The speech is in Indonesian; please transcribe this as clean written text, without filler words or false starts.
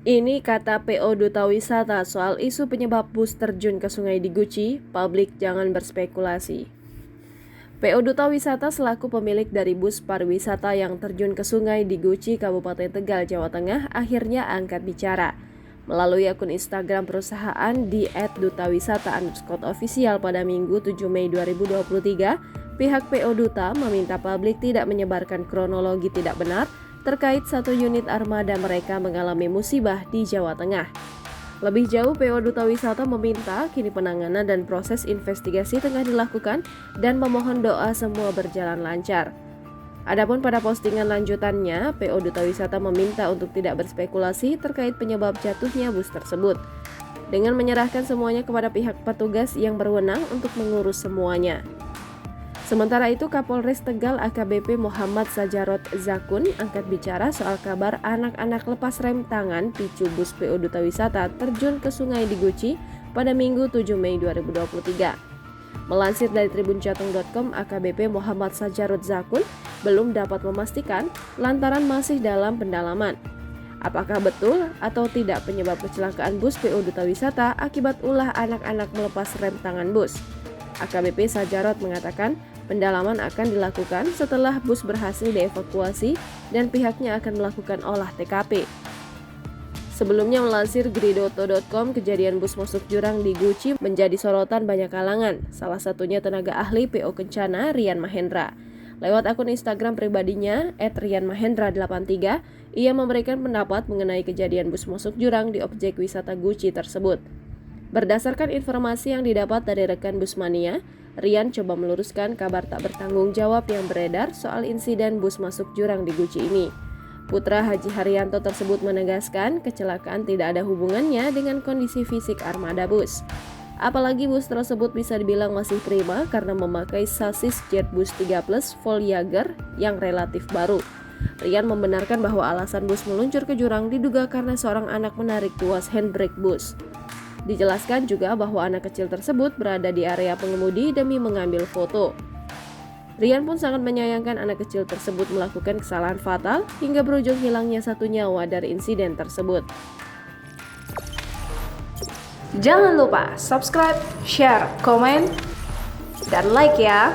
Ini kata PO Duta Wisata soal isu penyebab bus terjun ke sungai di Guci, publik jangan berspekulasi. PO Duta Wisata selaku pemilik dari bus pariwisata yang terjun ke sungai di Guci, Kabupaten Tegal, Jawa Tengah, akhirnya angkat bicara. Melalui akun Instagram perusahaan di @dutawisata_official pada Minggu 7 Mei 2023, pihak PO Duta meminta publik tidak menyebarkan kronologi tidak benar terkait satu unit armada mereka mengalami musibah di Jawa Tengah. Lebih jauh, PO Duta Wisata meminta kini penanganan dan proses investigasi tengah dilakukan dan memohon doa semua berjalan lancar. Adapun pada postingan lanjutannya, PO Duta Wisata meminta untuk tidak berspekulasi terkait penyebab jatuhnya bus tersebut, dengan menyerahkan semuanya kepada pihak petugas yang berwenang untuk mengurus semuanya. Sementara itu, Kapolres Tegal AKBP Muhammad Sajarot Zakun angkat bicara soal kabar anak-anak lepas rem tangan picu bus PO Duta Wisata terjun ke sungai di Guci pada Minggu 7 Mei 2023. Melansir dari tribunjateng.com, AKBP Muhammad Sajarot Zakun belum dapat memastikan lantaran masih dalam pendalaman. Apakah betul atau tidak penyebab kecelakaan bus PO Duta Wisata akibat ulah anak-anak melepas rem tangan bus? AKBP Sajarot mengatakan pendalaman akan dilakukan setelah bus berhasil dievakuasi dan pihaknya akan melakukan olah TKP. Sebelumnya, melansir gridoto.com, kejadian bus masuk jurang di Guci menjadi sorotan banyak kalangan, salah satunya tenaga ahli PO Kencana Rian Mahendra. Lewat akun Instagram pribadinya @rianmahendra83, ia memberikan pendapat mengenai kejadian bus masuk jurang di objek wisata Guci tersebut. Berdasarkan informasi yang didapat dari rekan Busmania, Rian coba meluruskan kabar tak bertanggung jawab yang beredar soal insiden bus masuk jurang di Guci ini. Putra Haji Haryanto tersebut menegaskan kecelakaan tidak ada hubungannya dengan kondisi fisik armada bus. Apalagi bus tersebut bisa dibilang masih prima karena memakai sasis Jetbus 3 Plus Voyager yang relatif baru. Rian membenarkan bahwa alasan bus meluncur ke jurang diduga karena seorang anak menarik tuas handbrake bus. Dijelaskan juga bahwa anak kecil tersebut berada di area pengemudi demi mengambil foto. Rian pun sangat menyayangkan anak kecil tersebut melakukan kesalahan fatal hingga berujung hilangnya satu nyawa dari insiden tersebut. Jangan lupa subscribe, share, komen, dan like ya!